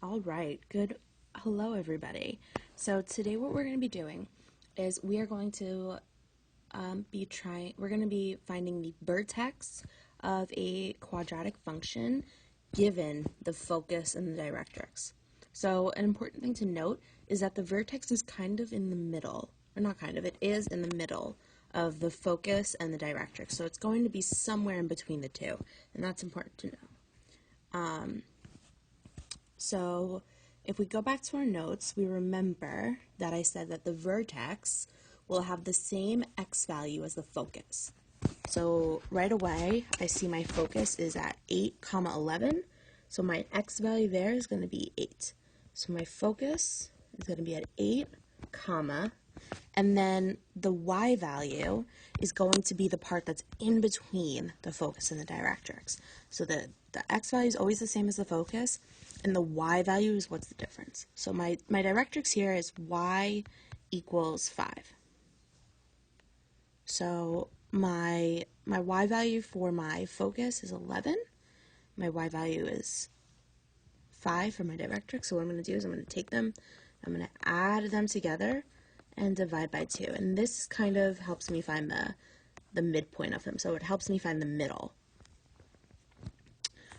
All right, good. Hello, everybody. So today what we're going to be doing is we are going to we're going to be finding the vertex of a quadratic function given the focus and the directrix. So an important thing to note is that the vertex is kind of in the middle, or not kind of, it is in the middle of the focus and the directrix. So it's going to be somewhere in between the two, and that's important to know. So if we go back to our notes, we remember that I said that the vertex will have the same x value as the focus. So right away, I see my focus is at 8, 11. So my x value there is going to be 8. So my focus is going to be at 8, comma, and then the y value is going to be the part that's in between the focus and the directrix. So the x value is always the same as the focus, and the y value is what's the difference. So my directrix here is y equals 5. So my y value for my focus is 11. My y value is 5 for my directrix. So what I'm going to do is I'm going to take them, I'm going to add them together and divide by 2. And this kind of helps me find the midpoint of them. So it helps me find the middle.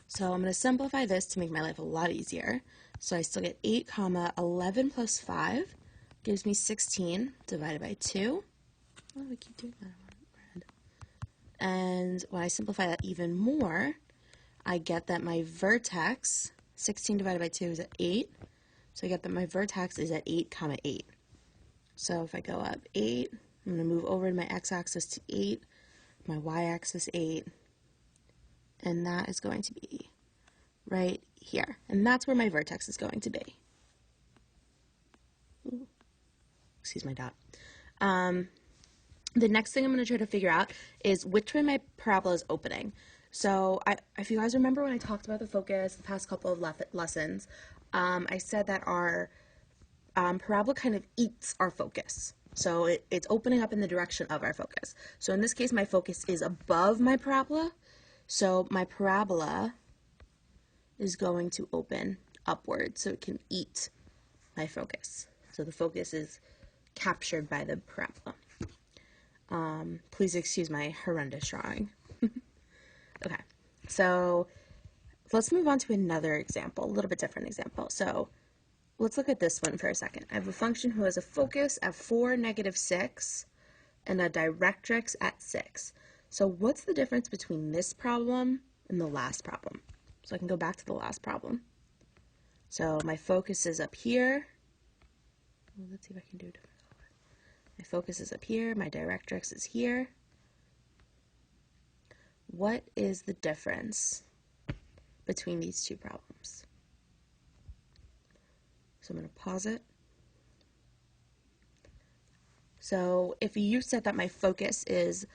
So I'm going to simplify this to make my life a lot easier. So I still get 8, 11 plus 5 gives me 16 divided by 2. Why do I keep doing that? And when I simplify that even more, I get that my vertex, 16 divided by 2 is at 8. So I get that my vertex is at 8, 8. So if I go up 8, I'm going to move over to my x-axis to 8, my y-axis 8, and that is going to be right here. And that's where my vertex is going to be. Ooh, excuse my dot. The next thing I'm going to try to figure out is which way my parabola is opening. So if you guys remember when I talked about the focus the past couple of lessons, I said that our parabola kind of eats our focus. So it's opening up in the direction of our focus. So in this case, my focus is above my parabola. So my parabola is going to open upward so it can eat my focus. So the focus is captured by the parabola. Please excuse my horrendous drawing. Okay, so let's move on to another example, a little bit different example. So let's look at this one for a second. I have a function who has a focus at 4, -6, and a directrix at 6. So what's the difference between this problem and the last problem? So I can go back to the last problem. So my focus is up here. Well, let's see if I can do a different color. My focus is up here. My directrix is here. What is the difference between these two problems? So I'm going to pause it. So if you said that my focus is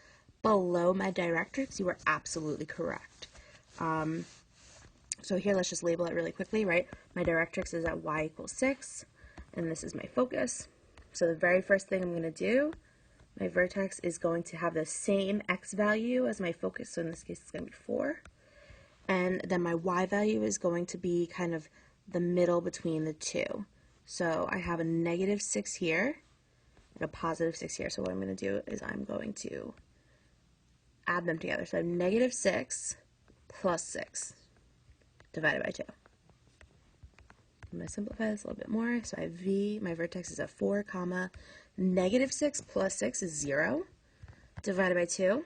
below my directrix, you are absolutely correct. So here, let's just label it really quickly, right? My directrix is at y equals 6, and this is my focus. So the very first thing I'm going to do, my vertex is going to have the same x value as my focus, so in this case it's going to be 4. And then my y value is going to be kind of the middle between the two. So I have a -6 here and a +6 here. So what I'm going to do is I'm going to add them together. So I have -6 plus 6 divided by 2. I'm going to simplify this a little bit more. So I have v, my vertex is at 4, -6 plus 6 is 0, divided by 2.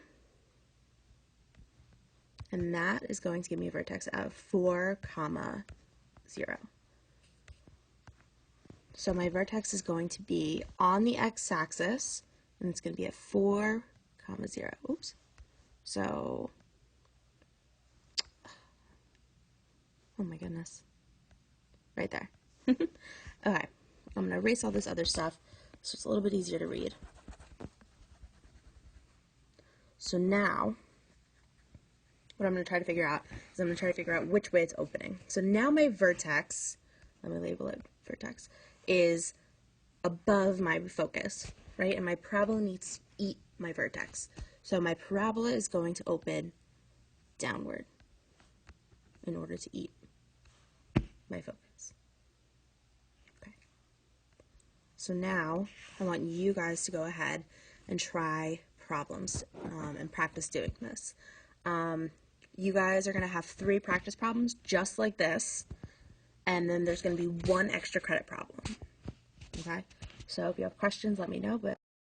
And that is going to give me a vertex of 4, 0. So my vertex is going to be on the x-axis, and it's going to be at 4, 0. Oops. So, oh my goodness. Right there. Okay, I'm going to erase all this other stuff so it's a little bit easier to read. So now, what I'm going to try to figure out is I'm going to try to figure out which way it's opening. So now my vertex, let me label it vertex, is above my focus, right? And my parabola needs to eat my vertex. So my parabola is going to open downward in order to eat my focus. So now I want you guys to go ahead and try problems and practice doing this. You guys are going to have 3 practice problems just like this, and then there's going to be 1 extra credit problem. Okay? So if you have questions, let me know, but